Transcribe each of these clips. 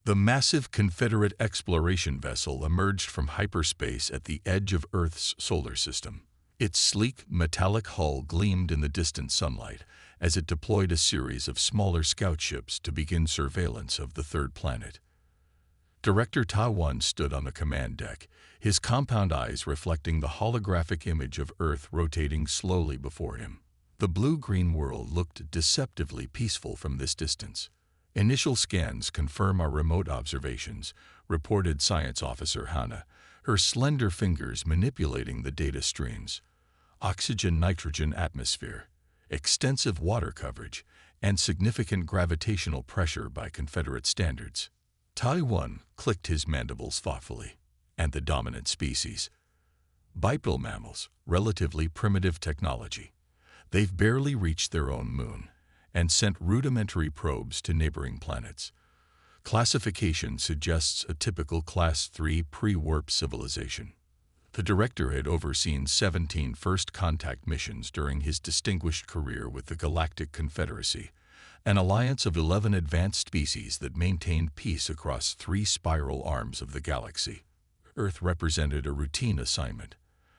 The massive Confederate exploration vessel emerged from hyperspace at the edge of Earth's solar system. Its sleek, metallic hull gleamed in the distant sunlight as it deployed a series of smaller scout ships to begin surveillance of the third planet. Director Taiwan stood on the command deck, his compound eyes reflecting the holographic image of Earth rotating slowly before him. The blue-green world looked deceptively peaceful from this distance. "Initial scans confirm our remote observations," reported Science Officer Hannah, her slender fingers manipulating the data streams. "Oxygen-nitrogen atmosphere, extensive water coverage, and significant gravitational pressure by Confederate standards." Taiwan clicked his mandibles thoughtfully. "And the dominant species?" "Bipedal mammals, relatively primitive technology. They've barely reached their own moon and sent rudimentary probes to neighboring planets. Classification suggests a typical Class 3 pre-warp civilization." The director had overseen 17 first contact missions during his distinguished career with the Galactic Confederacy, an alliance of 11 advanced species that maintained peace across 3 spiral arms of the galaxy. Earth represented a routine assignment: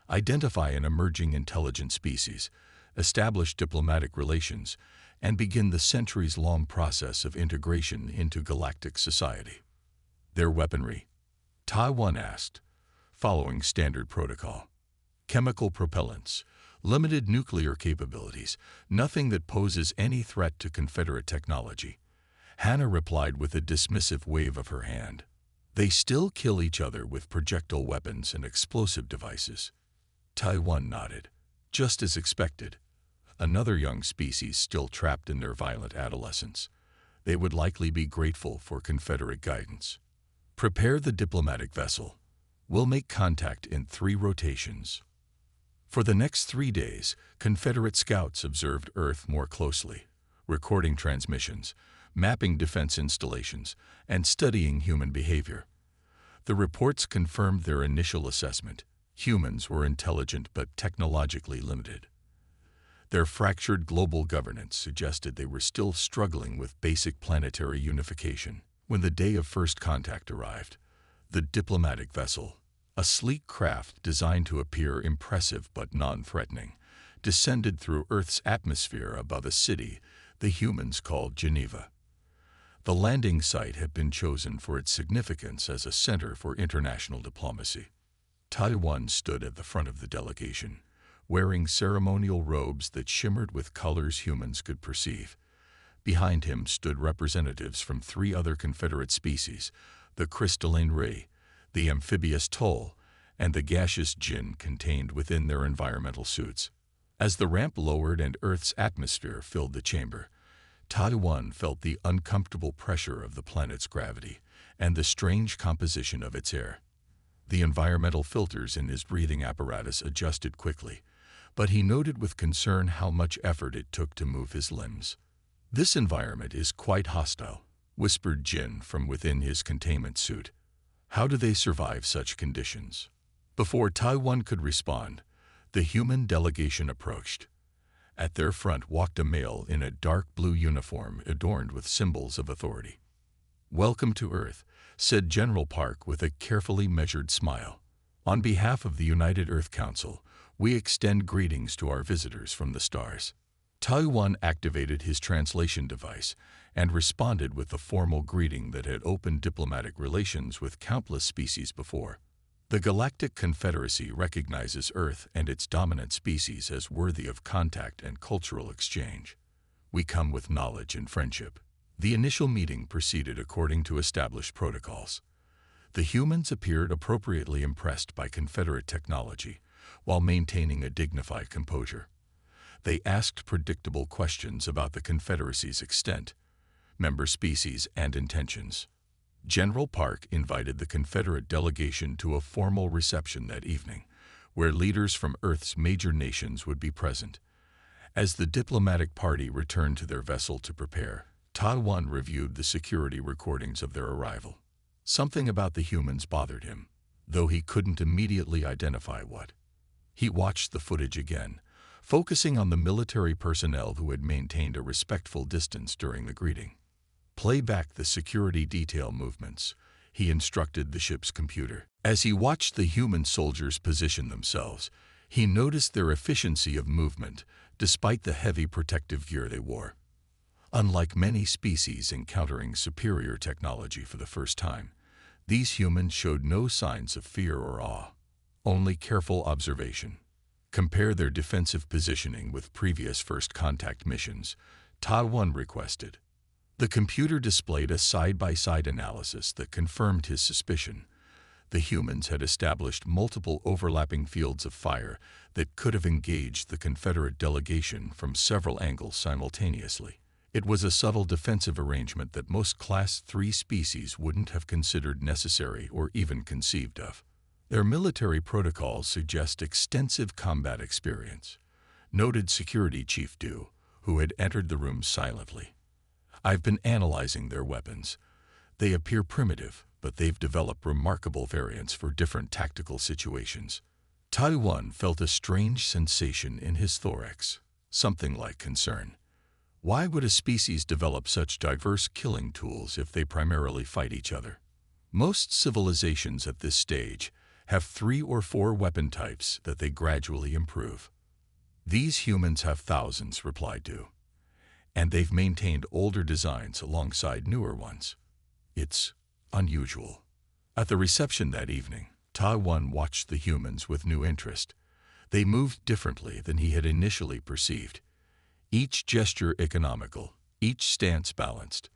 identify an emerging intelligent species, establish diplomatic relations, and begin the centuries-long process of integration into galactic society. "Their weaponry?" Taiwan asked. "Following standard protocol. Chemical propellants, limited nuclear capabilities, nothing that poses any threat to Confederate technology." Hannah replied with a dismissive wave of her hand. "They still kill each other with projectile weapons and explosive devices." Taiwan nodded. "Just as expected. Another young species still trapped in their violent adolescence. They would likely be grateful for Confederate guidance. Prepare the diplomatic vessel. We'll make contact in 3 rotations." For the next 3 days, Confederate scouts observed Earth more closely, recording transmissions, mapping defense installations, and studying human behavior. The reports confirmed their initial assessment: humans were intelligent but technologically limited. Their fractured global governance suggested they were still struggling with basic planetary unification. When the day of first contact arrived, the diplomatic vessel, a sleek craft designed to appear impressive but non-threatening, descended through Earth's atmosphere above a city the humans called Geneva. The landing site had been chosen for its significance as a center for international diplomacy. Taiwan stood at the front of the delegation, wearing ceremonial robes that shimmered with colors humans could perceive. Behind him stood representatives from 3 other Confederate species: the crystalline ray, the amphibious toll, and the gaseous jinn contained within their environmental suits. As the ramp lowered and Earth's atmosphere filled the chamber, Taiwan felt the uncomfortable pressure of the planet's gravity and the strange composition of its air. The environmental filters in his breathing apparatus adjusted quickly, but he noted with concern how much effort it took to move his limbs. "This environment is quite hostile," whispered Jin from within his containment suit. "How do they survive such conditions?" Before Taiwan could respond, the human delegation approached. At their front walked a male in a dark blue uniform adorned with symbols of authority. "Welcome to Earth," said General Park with a carefully measured smile. "On behalf of the United Earth Council, we extend greetings to our visitors from the stars." Taiwan activated his translation device and responded with the formal greeting that had opened diplomatic relations with countless species before. "The Galactic Confederacy recognizes Earth and its dominant species as worthy of contact and cultural exchange. We come with knowledge and friendship." The initial meeting proceeded according to established protocols. The humans appeared appropriately impressed by Confederate technology, while maintaining a dignified composure. They asked predictable questions about the Confederacy's extent, member species, and intentions. General Park invited the Confederate delegation to a formal reception that evening, where leaders from Earth's major nations would be present. As the diplomatic party returned to their vessel to prepare, Taiwan reviewed the security recordings of their arrival. Something about the humans bothered him, though he couldn't immediately identify what. He watched the footage again, focusing on the military personnel who had maintained a respectful distance during the greeting. Play back the security detail movements, he instructed the ship's computer. As he watched the human soldiers position themselves, he noticed their efficiency of movement despite the heavy protective gear they wore. Unlike many species encountering superior technology for the first time, these humans showed no signs of fear or awe, only careful observation. Compare their defensive positioning with previous first contact missions, Ta-1 requested. The computer displayed a side-by-side analysis that confirmed his suspicion. The humans had established multiple overlapping fields of fire that could have engaged the Confederate delegation from several angles simultaneously. It was a subtle defensive arrangement that most Class 3 species wouldn't have considered necessary or even conceived of. Their military protocols suggest extensive combat experience, noted Security Chief Du, who had entered the room silently. I've been analyzing their weapons. They appear primitive, but they've developed remarkable variants for different tactical situations. Ta-1 felt a strange sensation in his thorax, something like concern. Why would a species develop such diverse killing tools if they primarily fight each other? Most civilizations at this stage have 3 or 4 weapon types that they gradually improve. These humans have thousands, replied Du, and they've maintained older designs alongside newer ones. It's unusual. At the reception that evening, Ta-1 watched the humans with new interest. They moved differently than he had initially perceived. Each gesture economical, each stance balanced.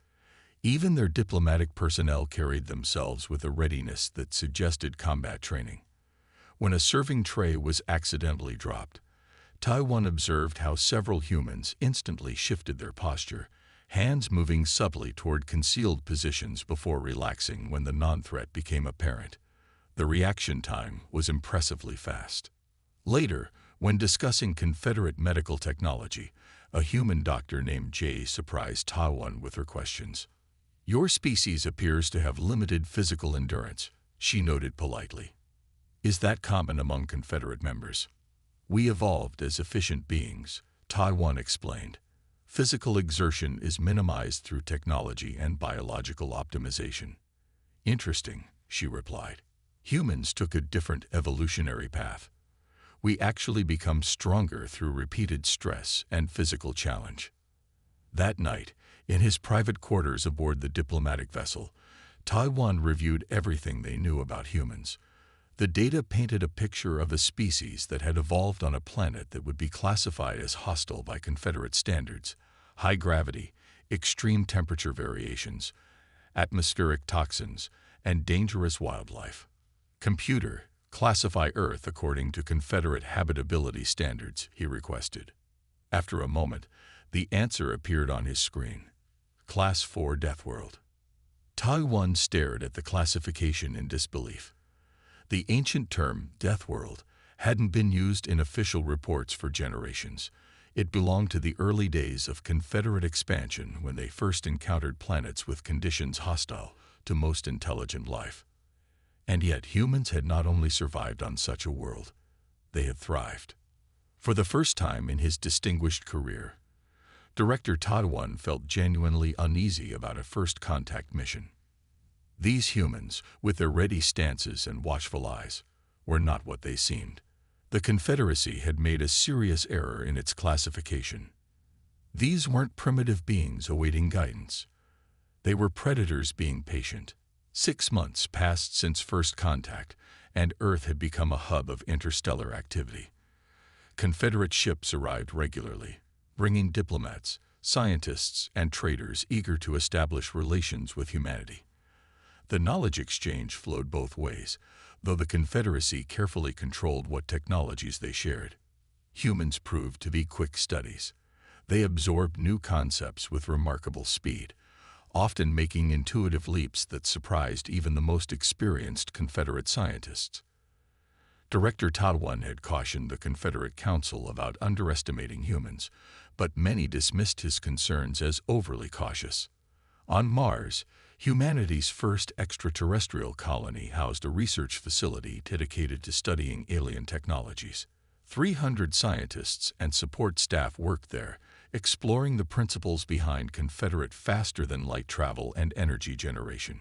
Even their diplomatic personnel carried themselves with a readiness that suggested combat training. When a serving tray was accidentally dropped, Ta-1 observed how several humans instantly shifted their posture, hands moving subtly toward concealed positions before relaxing when the non-threat became apparent. The reaction time was impressively fast. Later, when discussing Confederate medical technology, a human doctor named Jay surprised Ta-1 with her questions. Your species appears to have limited physical endurance, she noted politely. Is that common among Confederate members? We evolved as efficient beings, Ta-1 explained. Physical exertion is minimized through technology and biological optimization. Interesting, she replied. Humans took a different evolutionary path. We actually become stronger through repeated stress and physical challenge. That night, in his private quarters aboard the diplomatic vessel, Ta-1 reviewed everything they knew about humans. The data painted a picture of a species that had evolved on a planet that would be classified as hostile by Confederate standards: high gravity, extreme temperature variations, atmospheric toxins, and dangerous wildlife. Computer, classify Earth according to Confederate habitability standards, he requested. After a moment, the answer appeared on his screen. Class 4 Death World. Ta-1 stared at the classification in disbelief. The ancient term, Death World, hadn't been used in official reports for generations. It belonged to the early days of Confederate expansion when they first encountered planets with conditions hostile to most intelligent life. And yet humans had not only survived on such a world, they had thrived. For the first time in his distinguished career, Director Ta-1 felt genuinely uneasy about a first contact mission. These humans, with their ready stances and watchful eyes, were not what they seemed. The Confederacy had made a serious error in its classification. These weren't primitive beings awaiting guidance. They were predators being patient. 6 months passed since first contact, and Earth had become a hub of interstellar activity. Confederate ships arrived regularly, bringing diplomats, scientists, and traders eager to establish relations with humanity. The knowledge exchange flowed both ways, though the Confederacy carefully controlled what technologies they shared. Humans proved to be quick studies. They absorbed new concepts with remarkable speed, often making intuitive leaps that surprised even the most experienced Confederate scientists. Director Ta-1 had cautioned the Confederate Council about underestimating humans, but many dismissed his concerns as overly cautious. On Mars, humanity's first extraterrestrial colony housed a research facility dedicated to studying alien technologies. 300 scientists and support staff worked there, exploring the principles behind Confederate faster-than-light travel and energy generation.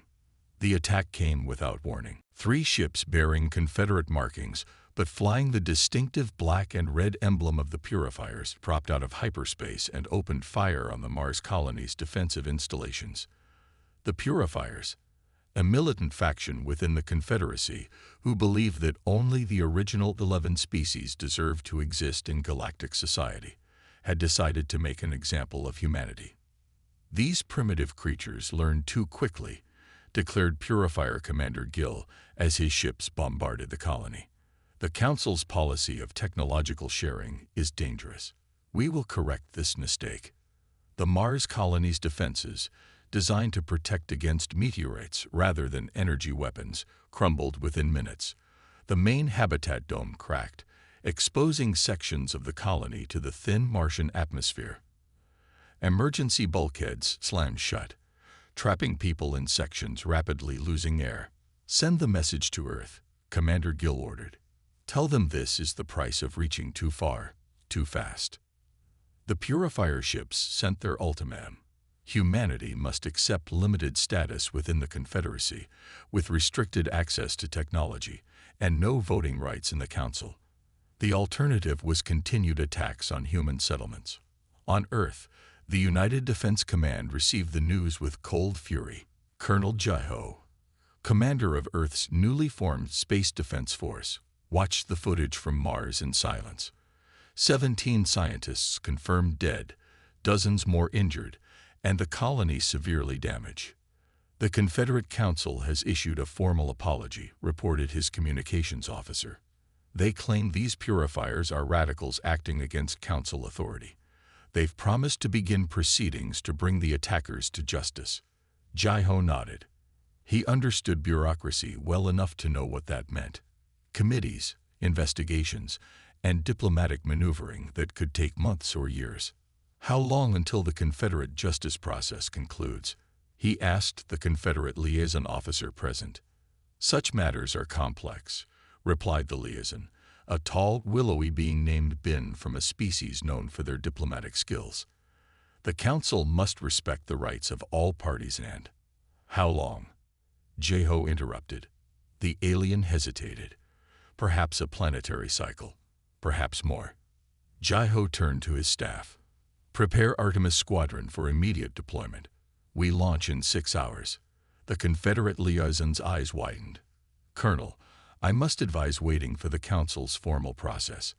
The attack came without warning. 3 ships bearing Confederate markings, but flying the distinctive black and red emblem of the Purifiers, dropped out of hyperspace and opened fire on the Mars colony's defensive installations. The Purifiers, a militant faction within the Confederacy who believed that only the original 11 species deserved to exist in galactic society, had decided to make an example of humanity. These primitive creatures learned too quickly, declared Purifier Commander Gill as his ships bombarded the colony. The Council's policy of technological sharing is dangerous. We will correct this mistake. The Mars colony's defenses, designed to protect against meteorites rather than energy weapons, crumbled within minutes. The main habitat dome cracked, exposing sections of the colony to the thin Martian atmosphere. Emergency bulkheads slammed shut, trapping people in sections rapidly losing air. "Send the message to Earth," Commander Gill ordered. "Tell them this is the price of reaching too far, too fast." The Purifier ships sent their ultimatum. Humanity must accept limited status within the Confederacy, with restricted access to technology and no voting rights in the Council. The alternative was continued attacks on human settlements. On Earth, the United Defense Command received the news with cold fury. Colonel Jai-Ho, commander of Earth's newly formed Space Defense Force, watched the footage from Mars in silence. 17 scientists confirmed dead, dozens more injured, and the colony severely damaged. "The Confederate Council has issued a formal apology," reported his communications officer. "They claim these purifiers are radicals acting against Council authority. They've promised to begin proceedings to bring the attackers to justice." Jai-Ho nodded. He understood bureaucracy well enough to know what that meant. Committees, investigations, and diplomatic maneuvering that could take months or years. "How long until the Confederate justice process concludes?" he asked the Confederate liaison officer present. "Such matters are complex," replied the liaison, a tall, willowy being named Bin from a species known for their diplomatic skills. "The Council must respect the rights of all parties and—" "How long?" Jai-Ho interrupted. The alien hesitated. "Perhaps a planetary cycle. Perhaps more." Jai-Ho turned to his staff. "Prepare Artemis Squadron for immediate deployment. We launch in 6 hours." The Confederate liaison's eyes widened. "Colonel, I must advise waiting for the Council's formal process.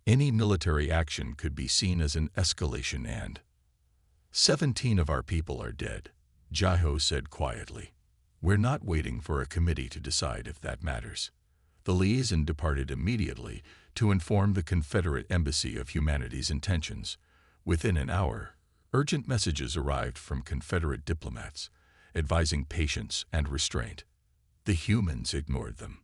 Any military action could be seen as an escalation and—" 17 of our people are dead," Jai-Ho said quietly. "We're not waiting for a committee to decide if that matters." The liaison departed immediately to inform the Confederate Embassy of humanity's intentions. Within an hour, urgent messages arrived from Confederate diplomats, advising patience and restraint. The humans ignored them.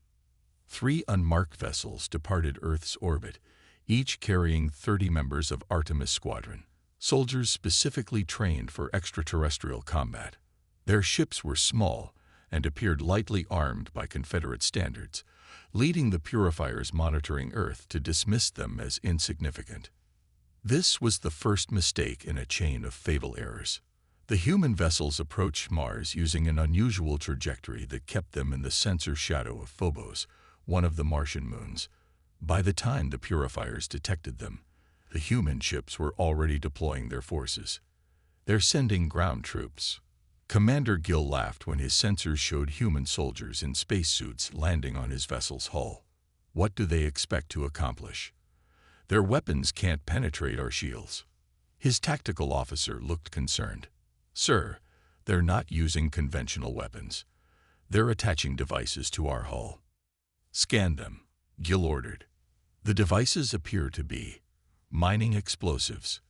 3 unmarked vessels departed Earth's orbit, each carrying 30 members of Artemis Squadron, soldiers specifically trained for extraterrestrial combat. Their ships were small and appeared lightly armed by Confederate standards, leading the Purifiers monitoring Earth to dismiss them as insignificant. This was the first mistake in a chain of fatal errors. The human vessels approached Mars using an unusual trajectory that kept them in the sensor shadow of Phobos, one of the Martian moons. By the time the Purifiers detected them, the human ships were already deploying their forces. "They're sending ground troops." Commander Gill laughed when his sensors showed human soldiers in spacesuits landing on his vessel's hull. "What do they expect to accomplish? Their weapons can't penetrate our shields." His tactical officer looked concerned. "Sir, they're not using conventional weapons. They're attaching devices to our hull." "Scan them," Gill ordered. "The devices appear to be mining explosives."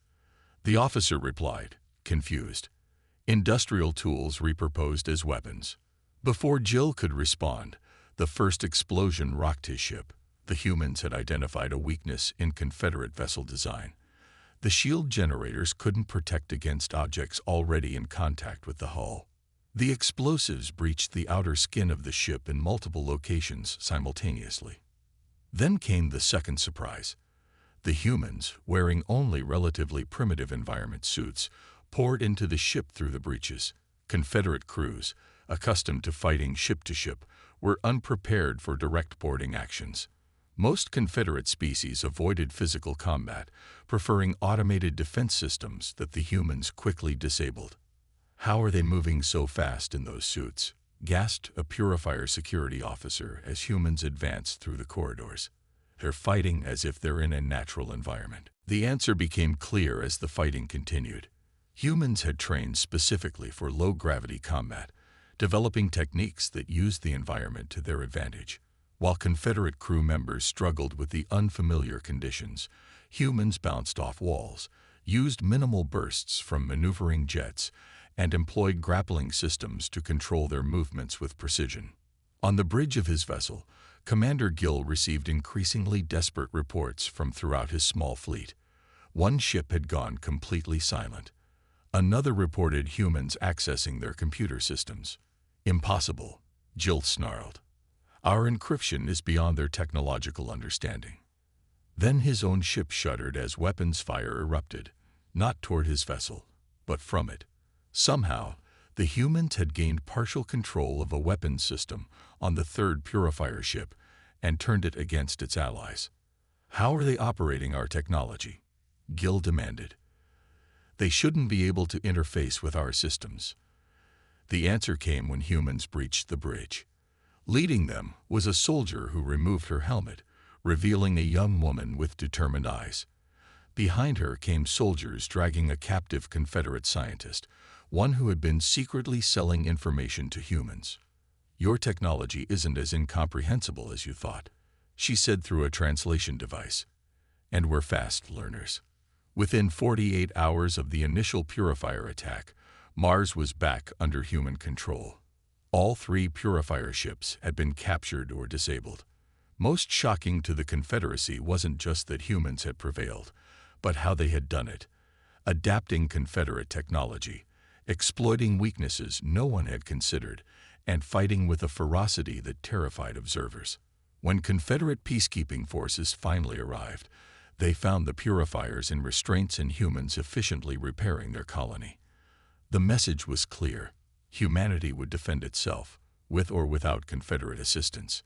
The officer replied, confused. "Industrial tools repurposed as weapons." Before Gill could respond, the first explosion rocked his ship. The humans had identified a weakness in Confederate vessel design. The shield generators couldn't protect against objects already in contact with the hull. The explosives breached the outer skin of the ship in multiple locations simultaneously. Then came the second surprise. The humans, wearing only relatively primitive environment suits, poured into the ship through the breaches. Confederate crews, accustomed to fighting ship to ship, were unprepared for direct boarding actions. Most Confederate species avoided physical combat, preferring automated defense systems that the humans quickly disabled. "How are they moving so fast in those suits?" gasped a Purifier security officer as humans advanced through the corridors. "They're fighting as if they're in a natural environment." The answer became clear as the fighting continued. Humans had trained specifically for low-gravity combat, developing techniques that used the environment to their advantage. While Confederate crew members struggled with the unfamiliar conditions, humans bounced off walls, used minimal bursts from maneuvering jets, and employed grappling systems to control their movements with precision. On the bridge of his vessel, Commander Gill received increasingly desperate reports from throughout his small fleet. One ship had gone completely silent. Another reported humans accessing their computer systems. "Impossible," Gill snarled. "Our encryption is beyond their technological understanding." Then his own ship shuddered as weapons fire erupted, not toward his vessel, but from it. Somehow, the humans had gained partial control of a weapons system on the third Purifier ship and turned it against its allies. "How are they operating our technology?" Gill demanded. "They shouldn't be able to interface with our systems." The answer came when humans breached the bridge. Leading them was a soldier who removed her helmet, revealing a young woman with determined eyes. Behind her came soldiers dragging a captive Confederate scientist, one who had been secretly selling information to humans. "Your technology isn't as incomprehensible as you thought," she said through a translation device. "And we're fast learners." Within 48 hours of the initial Purifier attack, Mars was back under human control. All 3 Purifier ships had been captured or disabled. Most shocking to the Confederacy wasn't just that humans had prevailed, but how they had done it, adapting Confederate technology, exploiting weaknesses no one had considered, and fighting with a ferocity that terrified observers. When Confederate peacekeeping forces finally arrived, they found the Purifiers in restraints and humans efficiently repairing their colony. The message was clear: humanity would defend itself, with or without Confederate assistance.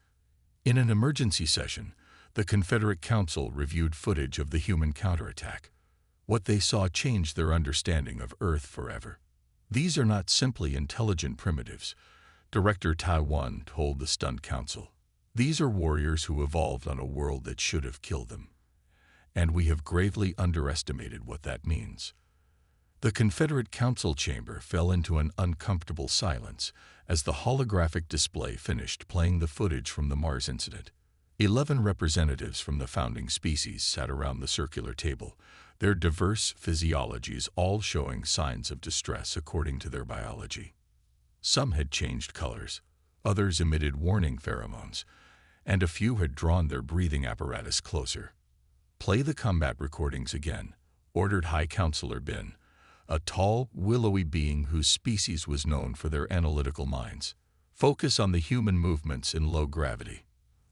In an emergency session, the Confederate Council reviewed footage of the human counterattack. What they saw changed their understanding of Earth forever. "These are not simply intelligent primitives," Director Taiwan told the stunned council. "These are warriors who evolved on a world that should have killed them. And we have gravely underestimated what that means." The Confederate Council chamber fell into an uncomfortable silence as the holographic display finished playing the footage from the Mars incident. 11 representatives from the founding species sat around the circular table, their diverse physiologies all showing signs of distress according to their biology. Some had changed colors, others emitted warning pheromones, and a few had drawn their breathing apparatus closer. "Play the combat recordings again," ordered High Counselor Bin, a tall, willowy being whose species was known for their analytical minds. "Focus on the human movements in low gravity."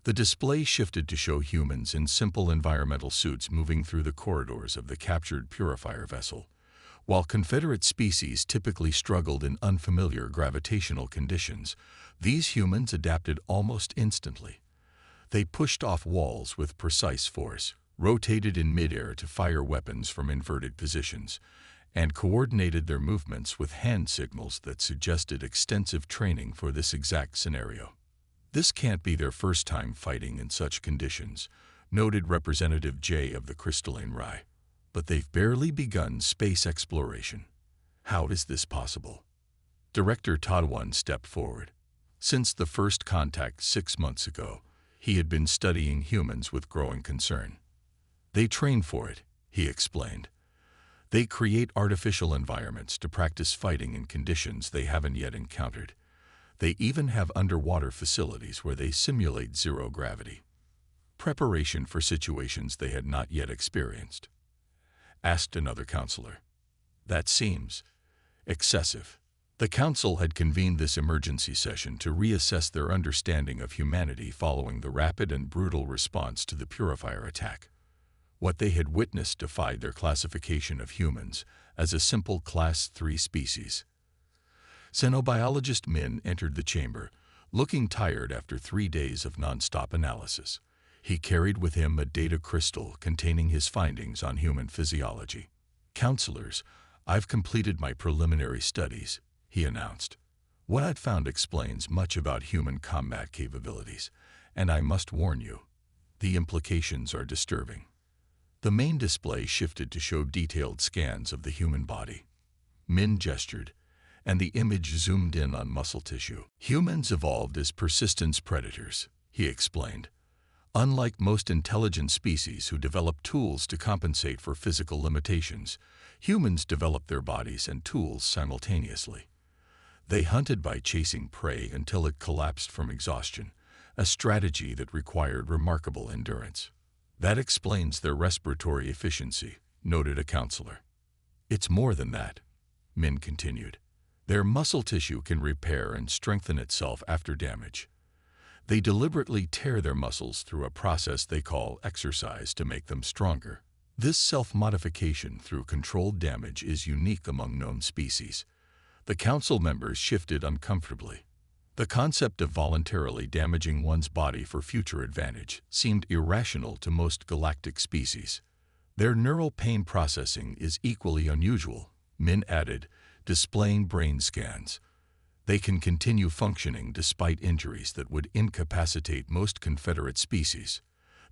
The display shifted to show humans in simple environmental suits moving through the corridors of the captured Purifier vessel. While Confederate species typically struggled in unfamiliar gravitational conditions, these humans adapted almost instantly. They pushed off walls with precise force, rotated in midair to fire weapons from inverted positions, and coordinated their movements with hand signals that suggested extensive training for this exact scenario. "This can't be their first time fighting in such conditions," noted Representative J of the Crystalline Rye. "But they've barely begun space exploration. How is this possible?" Director Todwan stepped forward. Since the first contact 6 months ago, he had been studying humans with growing concern. "They train for it," he explained. "They create artificial environments to practice fighting in conditions they haven't yet encountered. They even have underwater facilities where they simulate zero gravity. Preparation for situations they had not yet experienced," asked another counselor. "That seems excessive." The council had convened this emergency session to reassess their understanding of humanity following the rapid and brutal response to the Purifier attack. What they had witnessed defied their classification of humans as a simple Class 3 species. Xenobiologist Min entered the chamber, looking tired after 3 days of non-stop analysis. He carried with him a data crystal containing his findings on human physiology. "Counselors, I've completed my preliminary studies," he announced. "What I've found explains much about human combat capabilities, and I must warn you, the implications are disturbing." The main display shifted to show detailed scans of the human body. Min gestured, and the image zoomed in on muscle tissue. "Humans evolved as persistence predators," he explained. "Unlike most intelligent species who develop tools to compensate for physical limitations, humans develop their bodies and tools simultaneously. They hunted by chasing prey until it collapsed from exhaustion, a strategy that required remarkable endurance. That explains their respiratory efficiency," noted a counselor. "It's more than that," Min continued. "Their muscle tissue can repair and strengthen itself after damage. They deliberately tear their muscles through a process they call exercise to make them stronger. This self-modification through controlled damage is unique among known species." The council members shifted uncomfortably. The concept of voluntarily damaging one's body for future advantage seemed irrational to most galactic species. "Their neural pain processing is equally unusual," Min added, displaying brain scans. "They can continue functioning despite injuries that would incapacitate most Confederate species.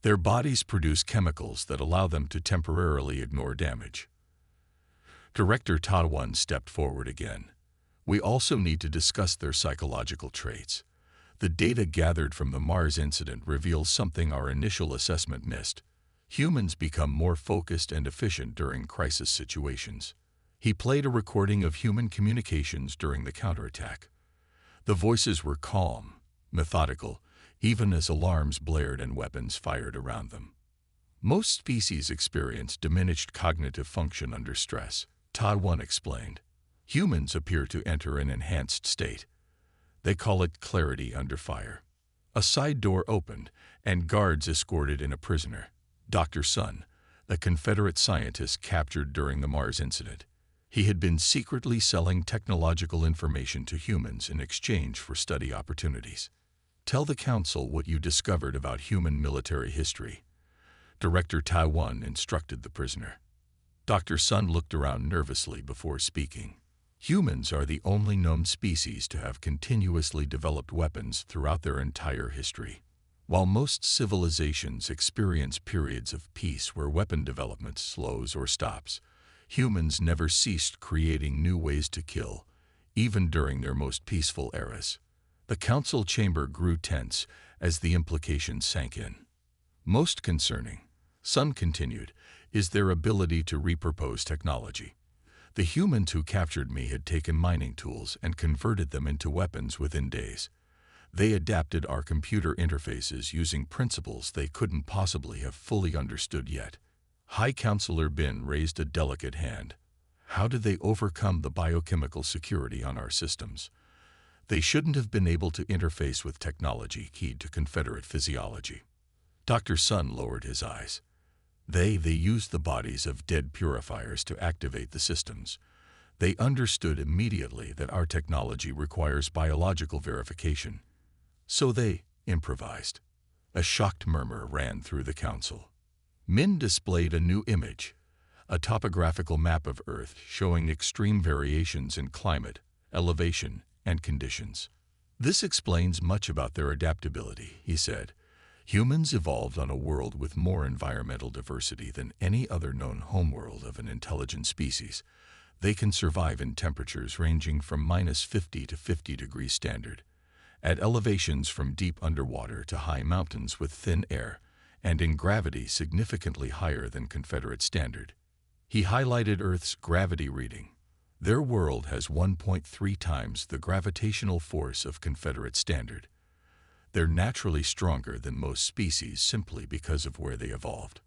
Their bodies produce chemicals that allow them to temporarily ignore damage." Director Tadwan stepped forward again. "We also need to discuss their psychological traits. The data gathered from the Mars incident reveals something our initial assessment missed. Humans become more focused and efficient during crisis situations." He played a recording of human communications during the counterattack. The voices were calm, methodical, even as alarms blared and weapons fired around them. "Most species experience diminished cognitive function under stress," Tadwan explained. "Humans appear to enter an enhanced state. They call it clarity under fire." A side door opened, and guards escorted in a prisoner, Dr. Sun, a Confederate scientist captured during the Mars incident. He had been secretly selling technological information to humans in exchange for study opportunities. "Tell the council what you discovered about human military history," Director Taiwan instructed the prisoner. Dr. Sun looked around nervously before speaking. "Humans are the only known species to have continuously developed weapons throughout their entire history. While most civilizations experience periods of peace where weapon development slows or stops, humans never ceased creating new ways to kill, even during their most peaceful eras." The council chamber grew tense as the implications sank in. "Most concerning," Sun continued, "is their ability to repurpose technology. The humans who captured me had taken mining tools and converted them into weapons within days. They adapted our computer interfaces using principles they couldn't possibly have fully understood yet." High Counselor Bin raised a delicate hand. "How did they overcome the biochemical security on our systems? They shouldn't have been able to interface with technology keyed to Confederate physiology." Dr. Sun lowered his eyes. They used the bodies of dead purifiers to activate the systems. They understood immediately that our technology requires biological verification. So they improvised." A shocked murmur ran through the council. Min displayed a new image, a topographical map of Earth showing extreme variations in climate, elevation, and conditions. "This explains much about their adaptability," he said. "Humans evolved on a world with more environmental diversity than any other known homeworld of an intelligent species. They can survive in temperatures ranging from -50 to 50 degrees standard, at elevations from deep underwater to high mountains with thin air, and in gravity significantly higher than Confederate standard." He highlighted Earth's gravity reading. "Their world has 1.3 times the gravitational force of Confederate standard. They're naturally stronger than most species simply because of where they evolved.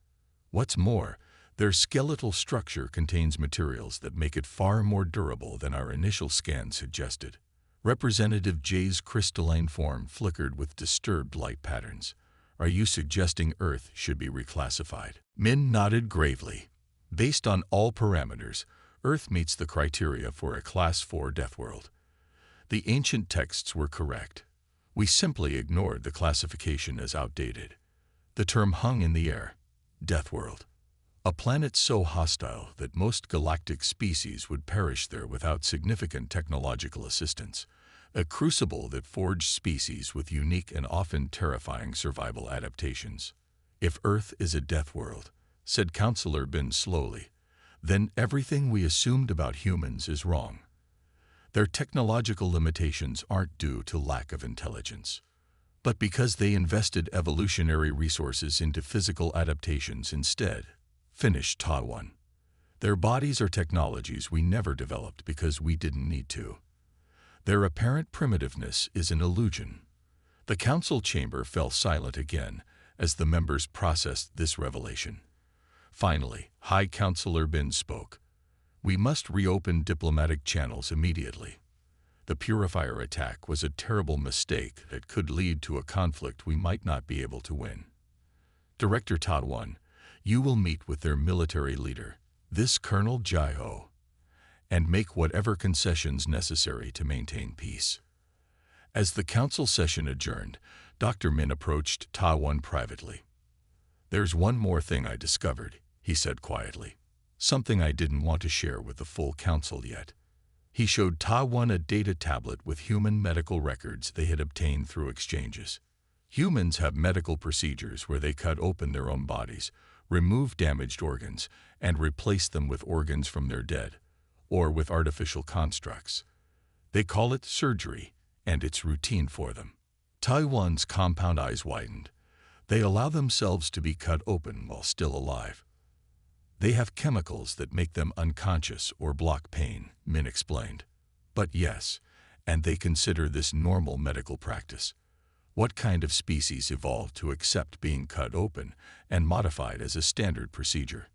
What's more, their skeletal structure contains materials that make it far more durable than our initial scan suggested." Representative J's crystalline form flickered with disturbed light patterns. Are you suggesting Earth should be reclassified? Min nodded gravely. Based on all parameters, Earth meets the criteria for a Class 4 death world. The ancient texts were correct. We simply ignored the classification as outdated. The term hung in the air. Death world. A planet so hostile that most galactic species would perish there without significant technological assistance. A crucible that forged species with unique and often terrifying survival adaptations. If Earth is a death world, said Counselor Bin slowly, then everything we assumed about humans is wrong. Their technological limitations aren't due to lack of intelligence, but because they invested evolutionary resources into physical adaptations instead, finished Tawan. Their bodies are technologies we never developed because we didn't need to. Their apparent primitiveness is an illusion. The council chamber fell silent again as the members processed this revelation. Finally, High Counselor Bin spoke. We must reopen diplomatic channels immediately. The purifier attack was a terrible mistake that could lead to a conflict we might not be able to win. Director Tadwan, you will meet with their military leader, this Colonel Jai-Ho, and make whatever concessions necessary to maintain peace. As the council session adjourned, Dr. Min approached Tawan privately. There's one more thing I discovered, he said quietly. Something I didn't want to share with the full council yet. He showed Tawan a data tablet with human medical records they had obtained through exchanges. Humans have medical procedures where they cut open their own bodies, remove damaged organs, and replace them with organs from their dead, or with artificial constructs. They call it surgery, and it's routine for them. Taiwan's compound eyes widened. They allow themselves to be cut open while still alive. They have chemicals that make them unconscious or block pain, Min explained. But yes, and they consider this normal medical practice. What kind of species evolved to accept being cut open and modified as a standard procedure?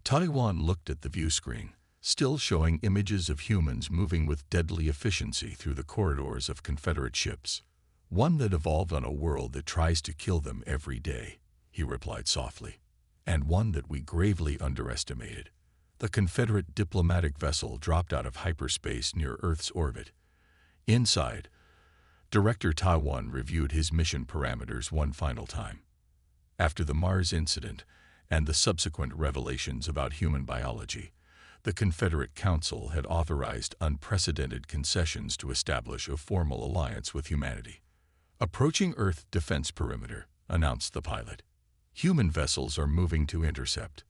Taiwan looked at the view screen, still showing images of humans moving with deadly efficiency through the corridors of Confederate ships. One that evolved on a world that tries to kill them every day, he replied softly. And one that we gravely underestimated. The Confederate diplomatic vessel dropped out of hyperspace near Earth's orbit. Inside, Director Taiwan reviewed his mission parameters one final time. After the Mars incident and the subsequent revelations about human biology, the Confederate Council had authorized unprecedented concessions to establish a formal alliance with humanity. Approaching Earth defense perimeter, announced the pilot. Human vessels are moving to intercept.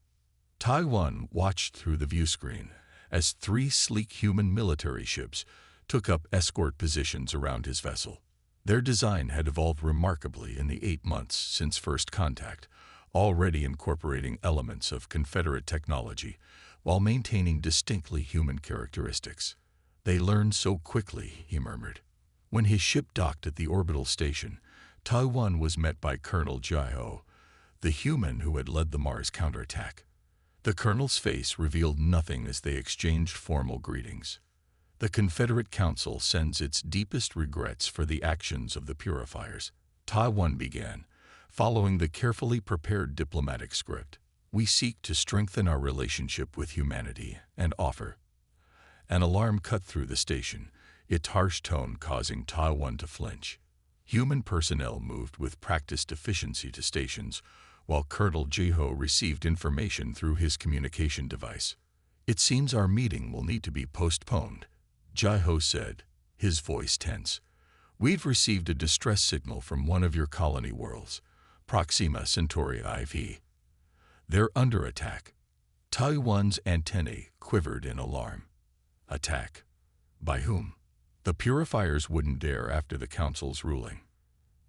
Taiwan watched through the view screen as 3 sleek human military ships took up escort positions around his vessel. Their design had evolved remarkably in the 8 months since first contact, already incorporating elements of Confederate technology while maintaining distinctly human characteristics. They learned so quickly, he murmured. When his ship docked at the orbital station, Taiwan was met by Colonel Jai-Ho, the human who had led the Mars counterattack. The colonel's face revealed nothing as they exchanged formal greetings. The Confederate Council sends its deepest regrets for the actions of the purifiers. Taiwan began, following the carefully prepared diplomatic script. We seek to strengthen our relationship with humanity and offer. An alarm cut through the station, its harsh tone causing Taiwan to flinch. Human personnel moved with practiced efficiency to stations, while Colonel Jai-Ho received information through his communication device. It seems our meeting will need to be postponed, Jai-Ho said, his voice tense. We've received a distress signal from one of your colony worlds, Proxima Centauri IV. They're under attack. Taiwan's antennae quivered in alarm. Attack? By whom? The purifiers wouldn't dare after the Council's ruling.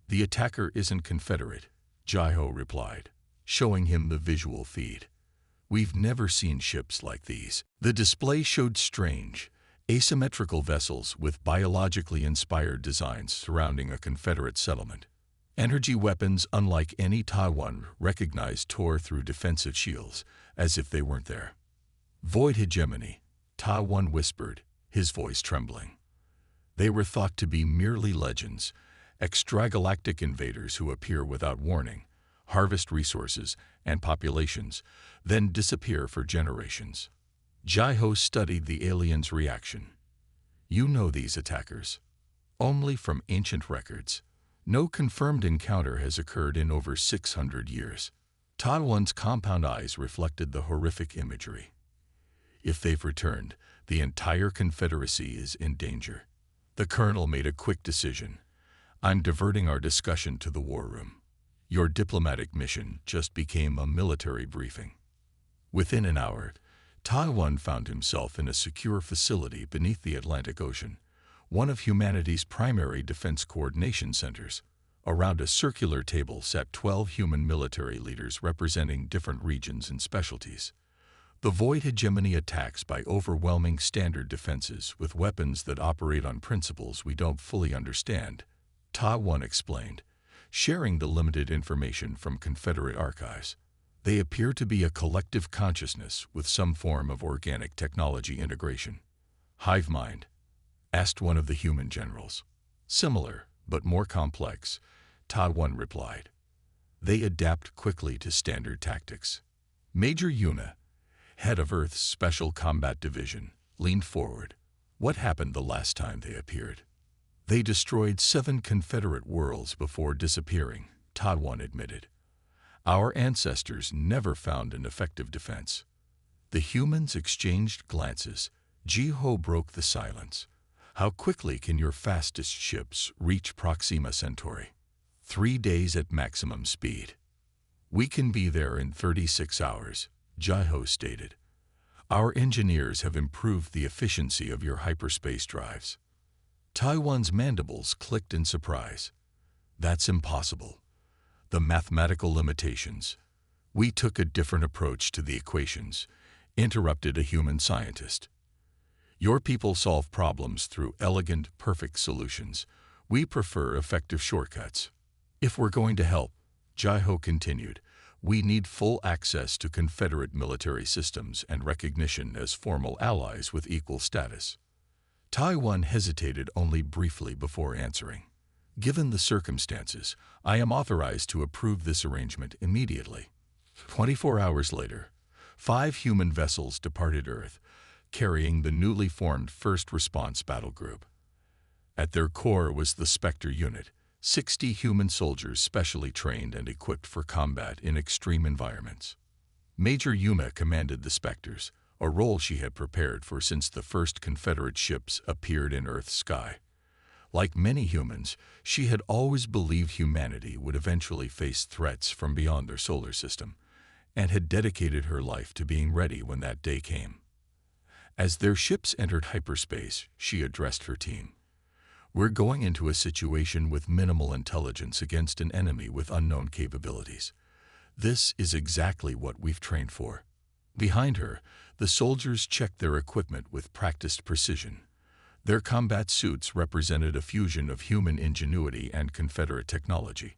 The attacker isn't Confederate, Jai-Ho replied, showing him the visual feed. We've never seen ships like these. The display showed strange, asymmetrical vessels with biologically inspired designs surrounding a Confederate settlement. Energy weapons unlike any Taiwan recognized tore through defensive shields as if they weren't there. Void hegemony, Taiwan whispered, his voice trembling. They were thought to be merely legends, extragalactic invaders who appear without warning, harvest resources and populations, then disappear for generations. Jai-Ho studied the aliens' reaction. You know these attackers. Only from ancient records. No confirmed encounter has occurred in over 600 years. Taiwan's compound eyes reflected the horrific imagery. If they've returned, the entire Confederacy is in danger. The colonel made a quick decision. I'm diverting our discussion to the war room. Your diplomatic mission just became a military briefing. Within an hour, Taiwan found himself in a secure facility beneath the Atlantic Ocean, one of humanity's primary defense coordination centers. Around a circular table sat 12 human military leaders representing different regions and specialties. The void hegemony attacks by overwhelming standard defenses with weapons that operate on principles we don't fully understand, Taiwan explained, sharing the limited information from Confederate archives. They appear to be a collective consciousness with some form of organic technology integration. Hive mind? Asked one of the human generals. Similar, but more complex, Taiwan replied. They adapt quickly to standard tactics. Major Yuna, head of Earth's Special Combat Division, leaned forward. What happened the last time they appeared? They destroyed 7 Confederate worlds before disappearing, Taiwan admitted. Our ancestors never found an effective defense. The humans exchanged glances. Jai-Ho broke the silence. How quickly can your fastest ships reach Proxima Centauri? 3 days at maximum speed. We can be there in 36 hours, Jai-Ho stated. Our engineers have improved the efficiency of your hyperspace drives. Taiwan's mandibles clicked in surprise. That's impossible. The mathematical limitations. We took a different approach to the equations, interrupted a human scientist. Your people solve problems through elegant, perfect solutions. We prefer effective shortcuts. If we're going to help, Jai-Ho continued, we need full access to Confederate military systems and recognition as formal allies with equal status. Taiwan hesitated only briefly before answering. Given the circumstances, I am authorized to approve this arrangement immediately. 24 hours later, 5 human vessels departed Earth, carrying the newly formed First Response Battle Group. At their core was the Spectre unit, 60 human soldiers specially trained and equipped for combat in extreme environments. Major Yuma commanded the Spectres, a role she had prepared for since the first Confederate ships appeared in Earth's sky. Like many humans, she had always believed humanity would eventually face threats from beyond their solar system, and had dedicated her life to being ready when that day came. As their ships entered hyperspace, she addressed her team. We're going into a situation with minimal intelligence against an enemy with unknown capabilities. This is exactly what we've trained for. Behind her, the soldiers checked their equipment with practiced precision. Their combat suits represented a fusion of human ingenuity and Confederate technology,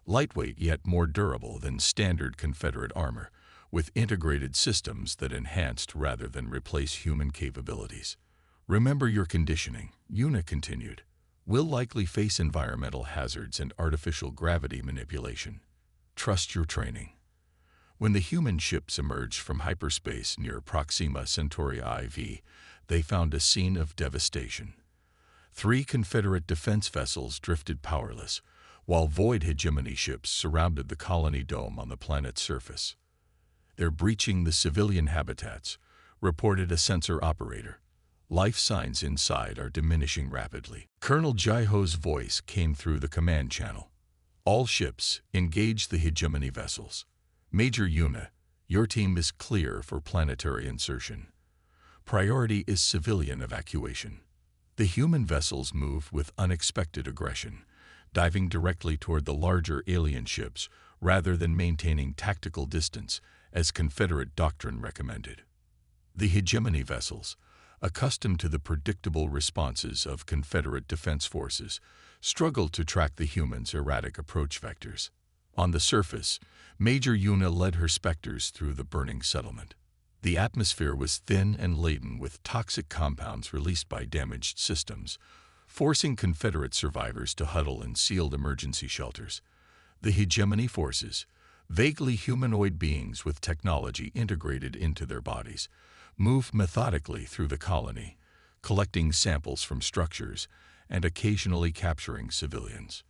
lightweight yet more durable than standard Confederate armor, with integrated systems that enhanced rather than replaced human capabilities. Remember your conditioning, Yuna continued. We'll likely face environmental hazards and artificial gravity manipulation. Trust your training. When the human ships emerged from hyperspace near Proxima Centauri IV, they found a scene of devastation. 3 Confederate defense vessels drifted powerless, while void hegemony ships surrounded the colony dome on the planet's surface. They're breaching the civilian habitats, reported a sensor operator. Life signs inside are diminishing rapidly. Colonel Jai-Ho's voice came through the command channel. All ships, engage the hegemony vessels. Major Yuna, your team is clear for planetary insertion. Priority is civilian evacuation. The human vessels move with unexpected aggression, diving directly toward the larger alien ships rather than maintaining tactical distance as Confederate doctrine recommended. The hegemony vessels, accustomed to the predictable responses of Confederate defense forces, struggled to track the humans' erratic approach vectors. On the surface, Major Yuna led her Spectres through the burning settlement. The atmosphere was thin and laden with toxic compounds released by damaged systems, forcing Confederate survivors to huddle in sealed emergency shelters. The hegemony forces, vaguely humanoid beings with technology integrated into their bodies, move methodically through the colony, collecting samples from structures and occasionally capturing civilians.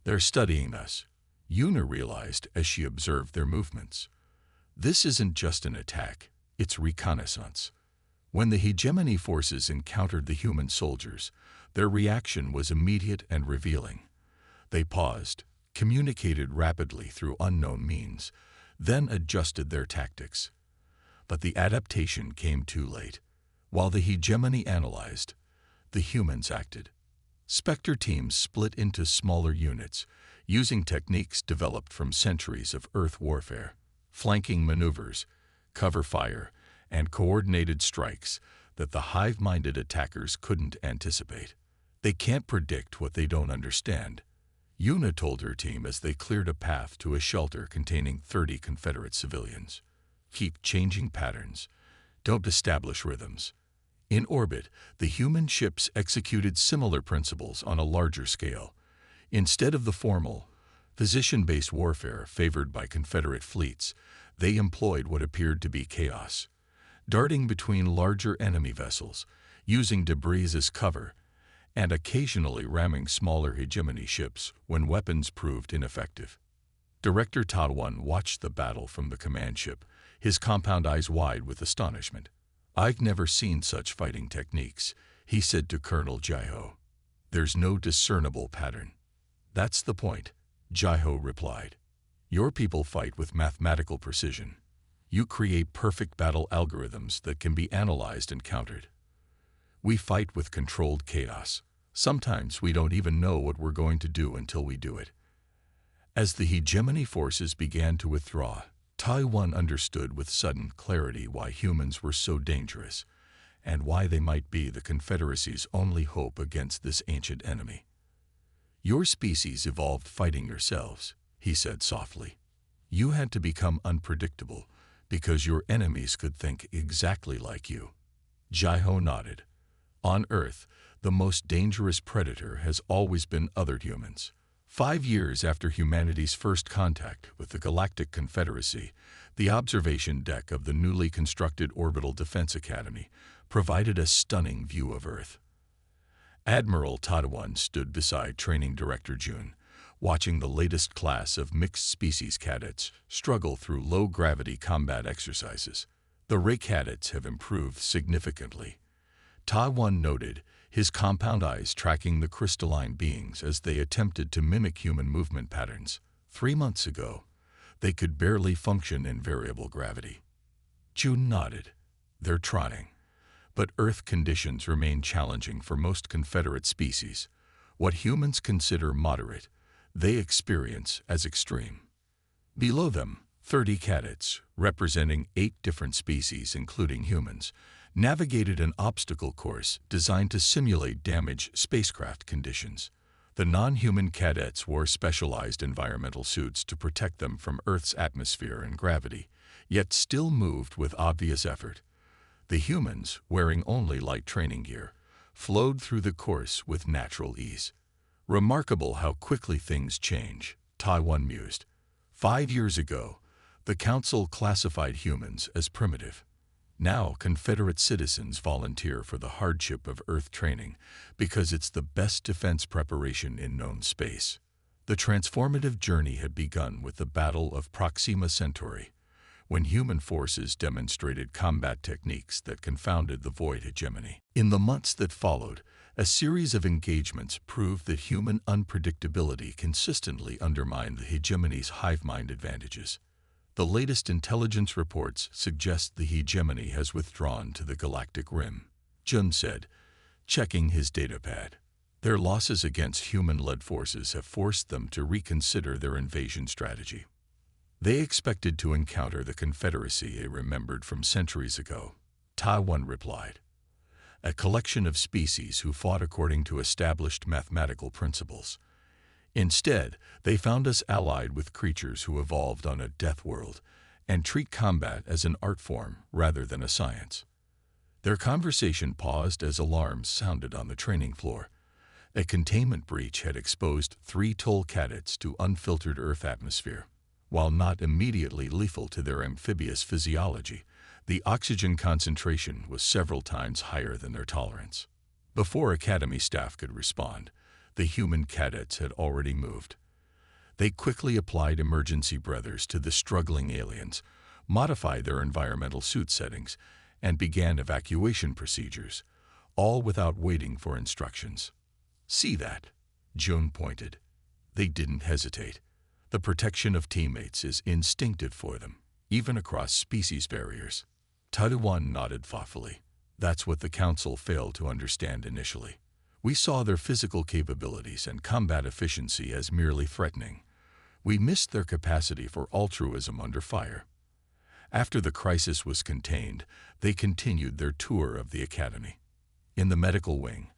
"They're studying us," Una realized as she observed their movements. "This isn't just an attack, it's reconnaissance." When the hegemony forces encountered the human soldiers, their reaction was immediate and revealing. They paused, communicated rapidly through unknown means, then adjusted their tactics. But the adaptation came too late. While the hegemony analyzed, the humans acted. Spectre teams split into smaller units, using techniques developed from centuries of Earth warfare, flanking maneuvers, cover fire, and coordinated strikes that the hive-minded attackers couldn't anticipate. "They can't predict what they don't understand," Una told her team as they cleared a path to a shelter containing 30 Confederate civilians. "Keep changing patterns. Don't establish rhythms." In orbit, the human ships executed similar principles on a larger scale. Instead of the formal, position-based warfare favored by Confederate fleets, they employed what appeared to be chaos, darting between larger enemy vessels, using debris as cover, and occasionally ramming smaller hegemony ships when weapons proved ineffective. Director Tadwan watched the battle from the command ship, his compound eyes wide with astonishment. "I've never seen such fighting techniques," he said to Colonel Jaiho. "There's no discernible pattern." "That's the point," Jaiho replied. "Your people fight with mathematical precision. You create perfect battle algorithms that can be analyzed and countered. We fight with controlled chaos. Sometimes we don't even know what we're going to do until we do it." As the hegemony forces began to withdraw, Taiwan understood with sudden clarity why humans were so dangerous, and why they might be the Confederacy's only hope against this ancient enemy. "Your species evolved fighting yourselves," he said softly. "You had to become unpredictable, because your enemies could think exactly like you." Jaiho nodded. "On Earth, the most dangerous predator has always been other humans. 5 years after humanity's first contact with the Galactic Confederacy, the observation deck of the newly constructed Orbital Defense Academy provided a stunning view of Earth." Admiral Tadwan stood beside Training Director Jun, watching the latest class of mixed-species cadets struggle through low-gravity combat exercises. "The Ray cadets have improved significantly," Taiwan noted, his compound eyes tracking the crystalline beings as they attempted to mimic human movement patterns. 3 months ago, they could barely function in variable gravity. Jun nodded. "They're trying. But Earth conditions remain challenging for most Confederate species. What humans consider moderate, they experience as extreme." Below them, 30 cadets, representing 8 different species including humans, navigated an obstacle course designed to simulate damaged spacecraft conditions. The non-human cadets wore specialized environmental suits to protect them from Earth's atmosphere and gravity, yet still moved with obvious effort. The humans, wearing only light training gear, flowed through the course with natural ease. "Remarkable how quickly things change," Taiwan mused. 5 years ago, the Council classified humans as primitive. Now Confederate citizens volunteer for the hardship of Earth training because it's the best defense preparation in known space. The transformative journey had begun with the Battle of Proxima Centauri, when human forces demonstrated combat techniques that confounded the Void hegemony. In the months that followed, a series of engagements proved that human unpredictability consistently undermined the hegemony's hive-mind advantages. The latest intelligence reports suggest the hegemony has withdrawn to the galactic rim, Jun said, checking his datapad. Their losses against human-led forces have forced them to reconsider their invasion strategy. They expected to encounter the Confederacy they remembered from centuries ago, Taiwan replied. A collection of species who fought according to established mathematical principles. Instead, they found us allied with creatures who evolved on a death world and treat combat as an art form rather than a science. Their conversation paused as alarms sounded on the training floor. A containment breach had exposed 3 Toll cadets to unfiltered Earth atmosphere. While not immediately lethal to their amphibious physiology, the oxygen concentration was several times higher than their tolerance. Before Academy staff could respond, the human cadets had already moved. They quickly applied emergency breathers to the struggling aliens, modified their environmental suit settings, and began evacuation procedures, all without waiting for instructions. "See that?" June pointed. They didn't hesitate. The protection of teammates is instinctive for them, even across species barriers. Taiwan nodded thoughtfully. That's what the Council failed to understand initially. We saw their physical capabilities and combat efficiency as merely threatening. We missed their capacity for altruism under fire. After the crisis was contained, they continued their tour of the Academy. In the medical wing,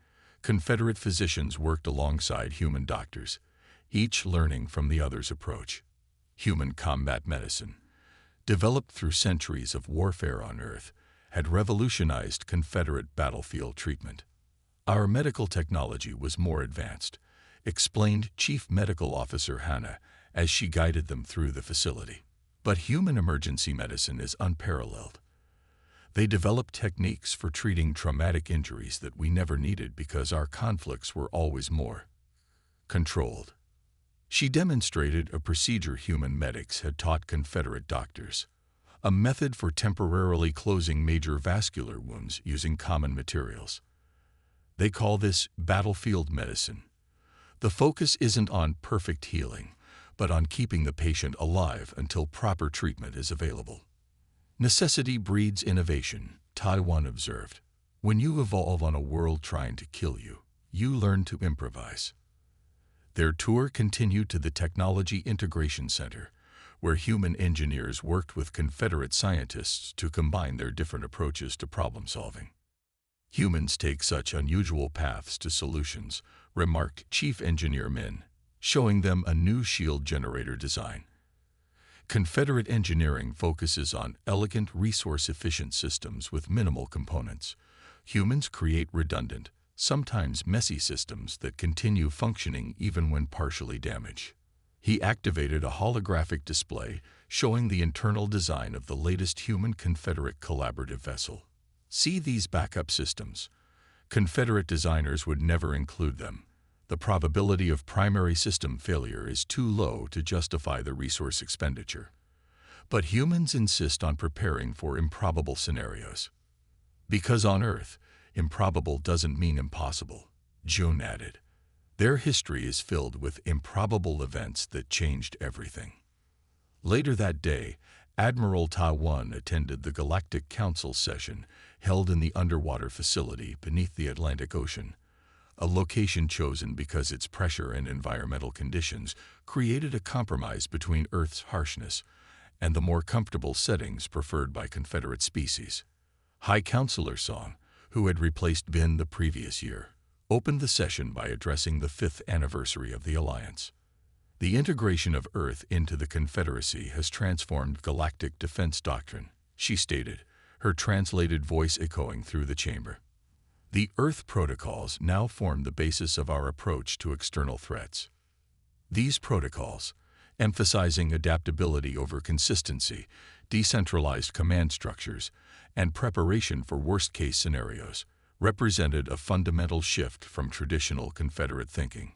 Confederate physicians worked alongside human doctors, each learning from the other's approach. Human combat medicine, developed through centuries of warfare on Earth, had revolutionized Confederate battlefield treatment. "Our medical technology was more advanced," explained Chief Medical Officer Hannah as she guided them through the facility. "But human emergency medicine is unparalleled. They developed techniques for treating traumatic injuries that we never needed because our conflicts were always more controlled." She demonstrated a procedure human medics had taught Confederate doctors, a method for temporarily closing major vascular wounds using common materials. They call this battlefield medicine. The focus isn't on perfect healing, but on keeping the patient alive until proper treatment is available. "Necessity breeds innovation," Taiwan observed. "When you evolve on a world trying to kill you, you learn to improvise." Their tour continued to the Technology Integration Center, where human engineers worked with Confederate scientists to combine their different approaches to problem solving. "Humans take such unusual paths to solutions," remarked Chief Engineer Min, showing them a new shield generator design. Confederate engineering focuses on elegant, resource-efficient systems with minimal components. Humans create redundant, sometimes messy systems that continue functioning even when partially damaged. He activated a holographic display showing the internal design of the latest human Confederate collaborative vessel. "See these backup systems. Confederate designers would never include them. The probability of primary system failure is too low to justify the resource expenditure. But humans insist on preparing for improbable scenarios. Because on Earth, improbable doesn't mean impossible," June added. "Their history is filled with improbable events that changed everything." Later that day, Admiral Taiwan attended the Galactic Council session held in the underwater facility beneath the Atlantic Ocean, a location chosen because its pressure and environmental conditions created a compromise between Earth's harshness and the more comfortable settings preferred by Confederate species. High Counselor Song, who had replaced Bin the previous year, opened the session by addressing the 5th anniversary of the Alliance. "The integration of Earth into the Confederacy has transformed galactic defense doctrine," she stated, her translated voice echoing through the chamber. "The Earth protocols now form the basis of our approach to external threats. These protocols, emphasizing adaptability over consistency, decentralized command structures, and preparation for worst-case scenarios, represented a fundamental shift from traditional Confederate thinking.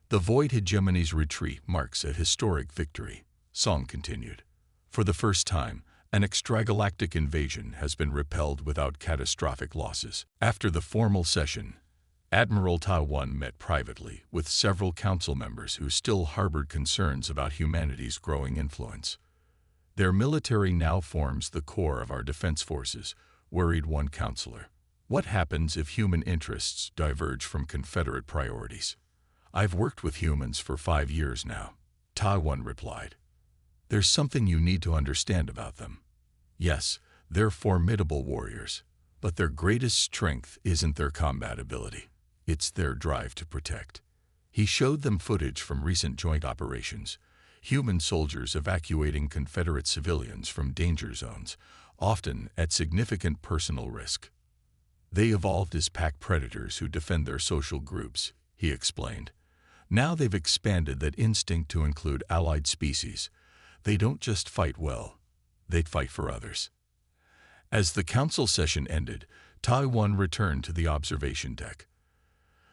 The Void Hegemony's retreat marks a historic victory," Song continued. "For the first time, an extragalactic invasion has been repelled without catastrophic losses." After the formal session, Admiral Taiwan met privately with several council members who still harbored concerns about humanity's growing influence. "Their military now forms the core of our defense forces," worried one counselor. "What happens if human interests diverge from Confederate priorities?" "I've worked with humans for 5 years now," Taiwan replied. "There's something you need to understand about them. Yes, they're formidable warriors, but their greatest strength isn't their combat ability. It's their drive to protect." He showed them footage from recent joint operations, human soldiers evacuating Confederate civilians from danger zones, often at significant personal risk. "They evolved as pack predators who defend their social groups," he explained. Now they've expanded that instinct to include allied species. They don't just fight well, they'd fight for others. As the council session ended, Taiwan returned to the observation deck.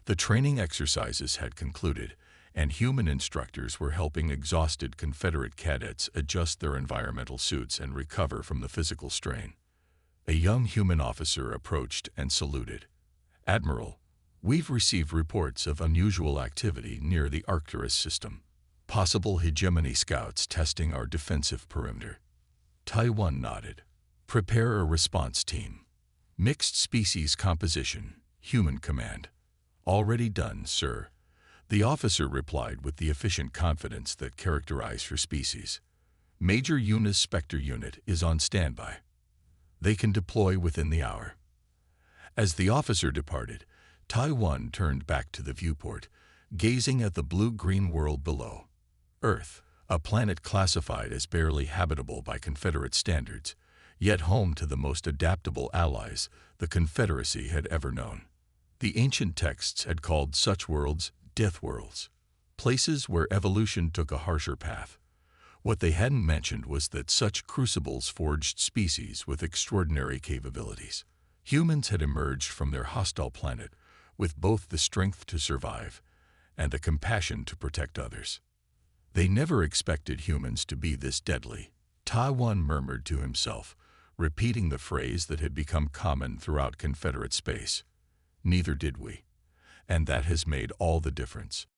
The training exercises had concluded, and human instructors were helping exhausted Confederate cadets adjust their environmental suits and recover from the physical strain. A young human officer approached and saluted. "Admiral, we've received reports of unusual activity near the Arcturus system. Possible hegemony scouts testing our defensive perimeter." Taiwan nodded. "Prepare a response team. Mixed species composition, human command." "Already done, sir," the officer replied with the efficient confidence that characterized her species. "Major Eunice Spectre unit is on standby. They can deploy within the hour." As the officer departed, Taiwan turned back to the viewport, gazing at the blue-green world below. Earth, a planet classified as barely habitable by Confederate standards, yet home to the most adaptable allies the Confederacy had ever known. The ancient texts had called such worlds death worlds, places where evolution took a harsher path. What they hadn't mentioned was that such crucibles forged species with extraordinary capabilities. Humans had emerged from their hostile planet with both the strength to survive and the compassion to protect others. They never expected humans to be this deadly, Taiwan murmured to himself, repeating the phrase that had become common throughout Confederate space. Neither did we. And that has made all the difference.